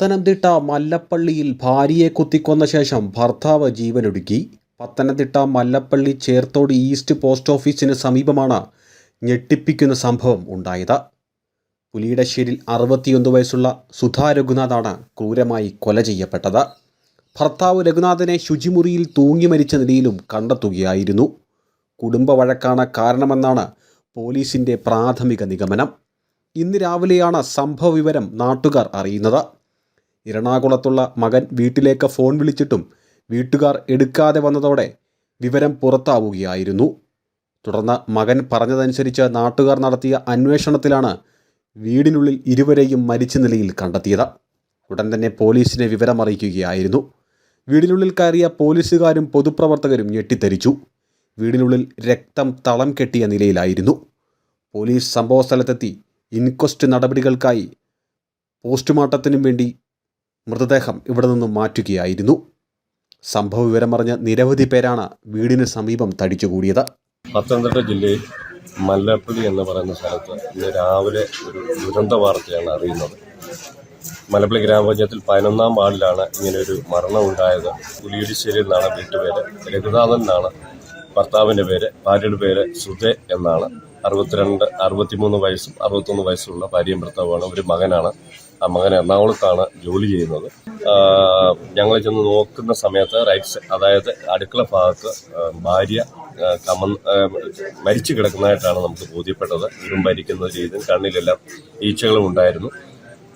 പത്തനംതിട്ട മല്ലപ്പള്ളിയിൽ ഭാര്യയെ കുത്തിക്കൊന്ന ശേഷം ഭർത്താവ് ജീവനൊടുക്കി. പത്തനംതിട്ട മല്ലപ്പള്ളി ചേർത്തോട് ഈസ്റ്റ് പോസ്റ്റ് ഓഫീസിന് സമീപമാണ് ഞെട്ടിപ്പിക്കുന്ന സംഭവം ഉണ്ടായത്. പുലിയിടശ്ശേരിൽ 61 വയസ്സുള്ള സുധാ രഘുനാഥാണ് ക്രൂരമായി കൊല ചെയ്യപ്പെട്ടത്. ഭർത്താവ് രഘുനാഥനെ ശുചിമുറിയിൽ തൂങ്ങി മരിച്ച നിലയിലും കണ്ടെത്തുകയായിരുന്നു. കുടുംബ വഴക്കാണ് കാരണമെന്നാണ് പോലീസിൻ്റെ പ്രാഥമിക നിഗമനം. ഇന്ന് രാവിലെയാണ് സംഭവ വിവരം നാട്ടുകാർ അറിയുന്നത്. എറണാകുളത്തുള്ള മകൻ വീട്ടിലേക്ക് ഫോൺ വിളിച്ചിട്ടും വീട്ടുകാർ എടുക്കാതെ വന്നതോടെ വിവരം പുറത്താവുകയായിരുന്നു. തുടർന്ന് മകൻ പറഞ്ഞതനുസരിച്ച് നാട്ടുകാർ നടത്തിയ അന്വേഷണത്തിലാണ് വീടിനുള്ളിൽ ഇരുവരെയും മരിച്ച നിലയിൽ കണ്ടെത്തിയത്. ഉടൻ തന്നെ പോലീസിനെ വിവരമറിയിക്കുകയായിരുന്നു. വീടിനുള്ളിൽ കയറിയ പോലീസുകാരും പൊതുപ്രവർത്തകരും ഞെട്ടിത്തെറിച്ചു. വീടിനുള്ളിൽ രക്തം തളം കെട്ടിയ നിലയിലായിരുന്നു. പോലീസ് സംഭവസ്ഥലത്തെത്തി ഇൻക്വസ്റ്റ് നടപടികൾക്കായി പോസ്റ്റ്മോർട്ടത്തിനും വേണ്ടി മൃതദേഹം ഇവിടെ നിന്നും മാറ്റുകയായിരുന്നു. സംഭവ വിവരമറിഞ്ഞ് നിരവധി പേരാണ് വീടിന് സമീപം തടിച്ചുകൂടിയത്. പത്തനംതിട്ട ജില്ലയിൽ മല്ലപ്പള്ളി എന്ന് പറയുന്ന സ്ഥലത്ത് ഇന്ന് രാവിലെ ഒരു ദുരന്ത വാർത്തയാണ് അറിയുന്നത്. മല്ലപ്പള്ളി ഗ്രാമപഞ്ചായത്തിൽ 11-ാം വാർഡിലാണ് ഇങ്ങനെയൊരു മരണം ഉണ്ടായത്. പുലിയിടശ്ശേരിയിൽ നിന്നാണ് വീട്ടുപേര്. രഘുനാഥൻ എന്നാണ് ഭർത്താവിൻ്റെ പേര്. ഭാര്യയുടെ പേര് സുധേ എന്നാണ്. 63 വയസ്സും 61 വയസ്സുള്ള ഭാര്യയും ഭർത്താവുമാണ്. ഒരു മകനാണ്. ആ മകൻ എറണാകുളത്താണ് ജോലി ചെയ്യുന്നത്. ഞങ്ങൾ ചെന്ന് നോക്കുന്ന സമയത്ത് അതായത് അടുക്കള ഭാഗത്ത് ഭാര്യ മരിച്ചു കിടക്കുന്നതായിട്ടാണ് നമുക്ക് ബോധ്യപ്പെട്ടത്. ഇരുമ്പരിക്കുന്ന രീതിയും കണ്ണിലെല്ലാം ഈച്ചകളും ഉണ്ടായിരുന്നു.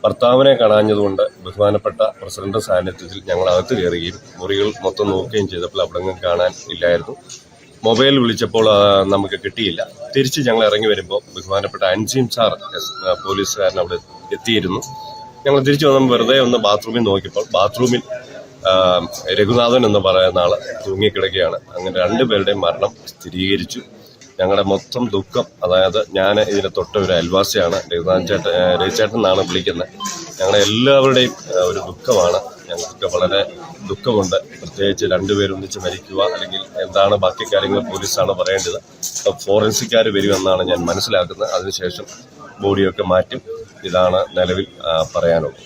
ഭർത്താവിനെ കാണാഞ്ഞതുകൊണ്ട് ബഹുമാനപ്പെട്ട പ്രസിഡന്റ് സാന്നിധ്യത്തിൽ ഞങ്ങൾ അകത്ത് കയറുകയും മുറികൾ മൊത്തം നോക്കുകയും ചെയ്തപ്പോൾ അവിടെ കാണാൻ ഇല്ലായിരുന്നു. മൊബൈൽ വിളിച്ചപ്പോൾ നമുക്ക് കിട്ടിയില്ല. തിരിച്ച് ഞങ്ങൾ ഇറങ്ങി വരുമ്പോൾ ബഹുമാനപ്പെട്ട അൻസീം സാർ പോലീസുകാരൻ അവിടെ എത്തിയിരുന്നു. ഞങ്ങൾ തിരിച്ചു വന്നപ്പോൾ വെറുതെ ഒന്ന് ബാത്റൂമിൽ നോക്കിയപ്പോൾ ബാത്റൂമിൽ രഘുനാഥൻ എന്ന് പറയുന്ന ആൾ തൂങ്ങിക്കിടക്കുകയാണ്. അങ്ങനെ 2 പേരുടെയും മരണം സ്ഥിരീകരിച്ചു. ഞങ്ങളുടെ മൊത്തം ദുഃഖം, അതായത് ഞാൻ ഇതിന് തൊട്ട ഒരു അയൽവാസിയാണ്. രഘുചേട്ടൻ എന്നാണ് വിളിക്കുന്നത്. ഞങ്ങളുടെ എല്ലാവരുടെയും ഒരു ദുഃഖമാണ്. ഞങ്ങൾക്ക് വളരെ ദുഃഖമുണ്ട്. പ്രത്യേകിച്ച് 2 പേരൊന്നിച്ച് മരിക്കുക, അല്ലെങ്കിൽ എന്താണ് ബാക്കി കാര്യങ്ങൾ പോലീസാണ് പറയേണ്ടത്. ഫോറൻസിക്കാർ വരുമെന്നാണ് ഞാൻ മനസ്സിലാക്കുന്നത്. അതിനുശേഷം ബോഡിയൊക്കെ മാറ്റും. ഇതാണ് നിലവിൽ പറയാനുള്ളത്.